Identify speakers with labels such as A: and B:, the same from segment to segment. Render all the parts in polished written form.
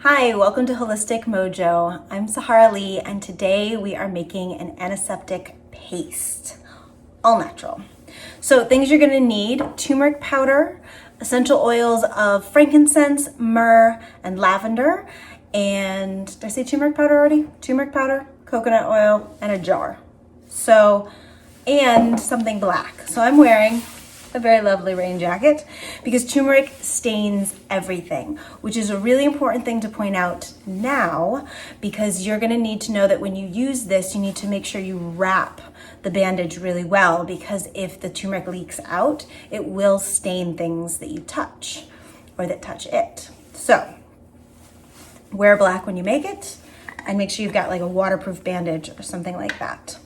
A: Hi, welcome to Holistic Mojo. I'm Sahara Lee, and today we are making an antiseptic paste, all natural. So things you're gonna need: turmeric powder, essential oils of frankincense, myrrh, and lavender. And did I say turmeric powder already? Turmeric powder, coconut oil, and a jar. And something black. So I'm wearing a very lovely rain jacket because turmeric stains everything, which is a really important thing to point out now, because you're going to need to know that when you use this, you need to make sure you wrap the bandage really well, because if the turmeric leaks out, it will stain things that you touch or that touch it. So wear black when you make it, and make sure you've got like a waterproof bandage or something like that.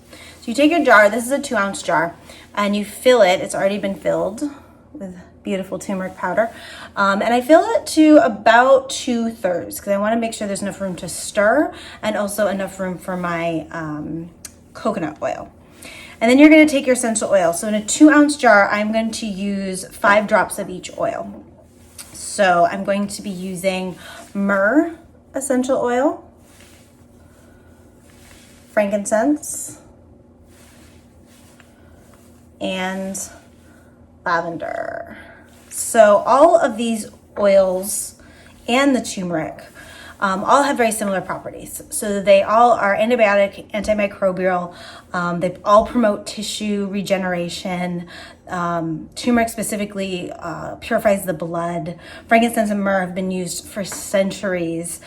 A: So you take your jar, this is a 2-ounce jar, and you fill it. It's already been filled with beautiful turmeric powder. And I fill it to about 2/3 because I want to make sure there's enough room to stir and also enough room for my coconut oil. And then you're going to take your essential oil. So in a 2-ounce jar, I'm going to use 5 drops of each oil. So I'm going to be using myrrh essential oil, frankincense, and lavender. So all of these oils and the turmeric all have very similar properties. So they all are antibiotic, antimicrobial. They all promote tissue regeneration. Turmeric specifically purifies the blood. Frankincense and myrrh have been used for centuries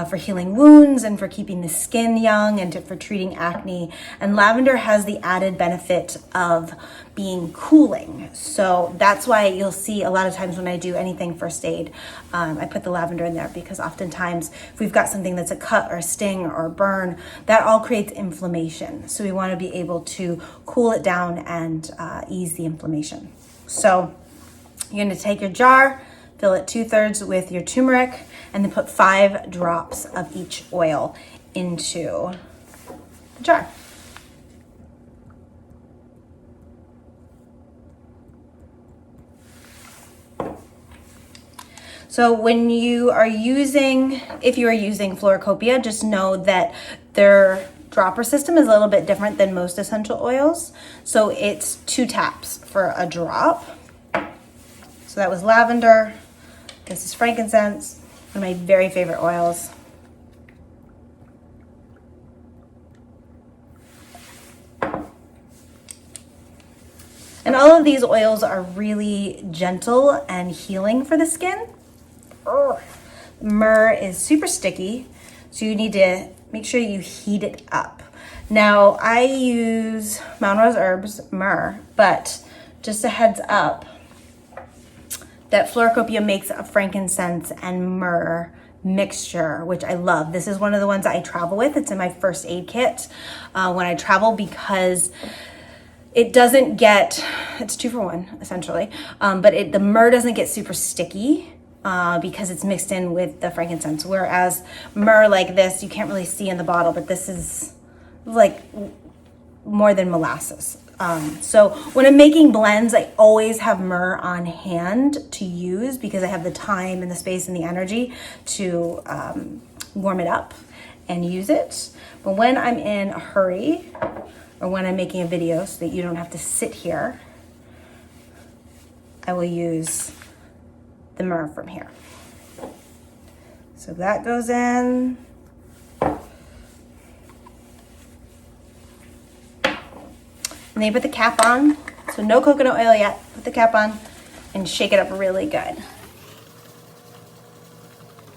A: for healing wounds and for keeping the skin young and for treating acne. And lavender has the added benefit of being cooling. So that's why you'll see a lot of times when I do anything first aid, I put the lavender in there, because oftentimes if we've got something that's a cut or a sting or a burn, that all creates inflammation. So we want to be able to cool it down and ease the inflammation. So you're going to take your jar, fill it 2/3 with your turmeric, and then put 5 drops of each oil into the jar. So when you are using, if you are using Fluorocopia, just know that their dropper system is a little bit different than most essential oils. So it's 2 taps for a drop. So that was lavender. This is frankincense, one of my very favorite oils. And all of these oils are really gentle and healing for the skin. Myrrh is super sticky, so you need to make sure you heat it up. Now, I use Mount Rose Herbs myrrh, but just a heads up that Fluorocopia makes a frankincense and myrrh mixture, which I love. This is one of the ones I travel with. It's in my first aid kit when I travel, because it doesn't get, it's 2 for 1 essentially, but the myrrh doesn't get super sticky because it's mixed in with the frankincense. Whereas myrrh like this, you can't really see in the bottle, but this is like more than molasses. So when I'm making blends, I always have myrrh on hand to use, because I have the time and the space and the energy to warm it up and use it. But when I'm in a hurry, or when I'm making a video so that you don't have to sit here, I will use the myrrh from here. So that goes in. And then you put the cap on. So no coconut oil yet. Put the cap on and shake it up really good.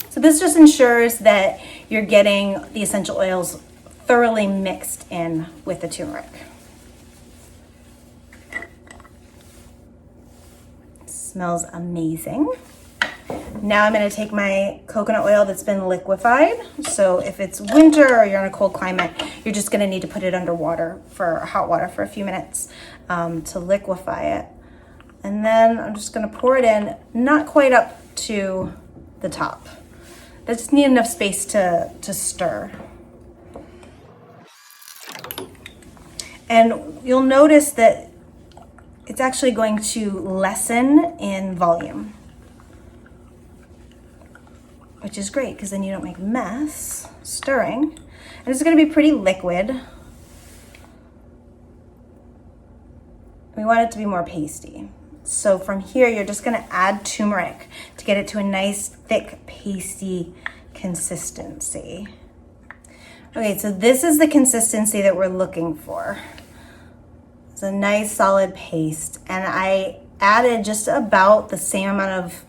A: So this just ensures that you're getting the essential oils thoroughly mixed in with the turmeric. It smells amazing. Now I'm going to take my coconut oil that's been liquefied. So if it's winter or you're in a cold climate, you're just going to need to put it under water, for hot water, for a few minutes to liquefy it. And then I'm just going to pour it in, not quite up to the top. I just need enough space to stir. And you'll notice that it's actually going to lessen in volume. which is great because then you don't make a mess stirring. And it's going to be pretty liquid. We want it to be more pasty. So from here, you're just going to add turmeric to get it to a nice, thick, pasty consistency. Okay, so this is the consistency that we're looking for. It's a nice, solid paste. And I added just about the same amount of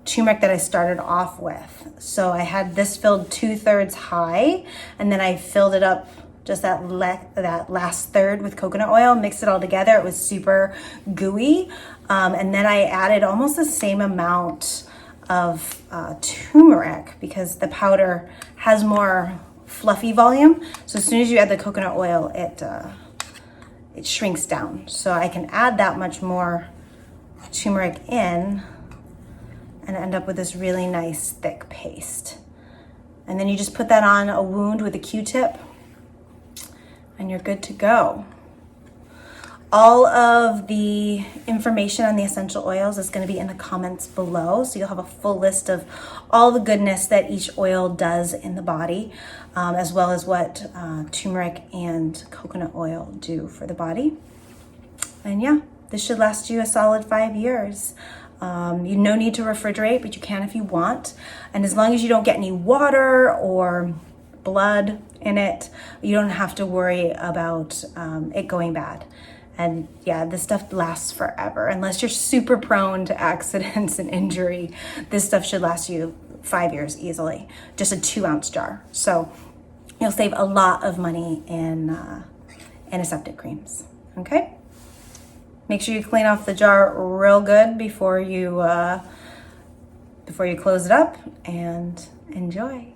A: turmeric that I started off with. So I had this filled 2/3 high, and then I filled it up just that last third with coconut oil, mixed it all together. It was super gooey. And then I added almost the same amount of turmeric because the powder has more fluffy volume. So as soon as you add the coconut oil, it shrinks down. So I can add that much more turmeric in and end up with this really nice thick paste. And then you just put that on a wound with a Q-tip and you're good to go. All of the information on the essential oils is going to be in the comments below. So you'll have a full list of all the goodness that each oil does in the body, as well as what turmeric and coconut oil do for the body. And yeah, this should last you a solid 5 years. You no need to refrigerate, but you can if you want. And as long as you don't get any water or blood in it, you don't have to worry about it going bad. And yeah, this stuff lasts forever. Unless you're super prone to accidents and injury, this stuff should last you 5 years easily. Just a 2-ounce jar. So you'll save a lot of money in antiseptic creams. Okay? Make sure you clean off the jar real good before you close it up, and enjoy.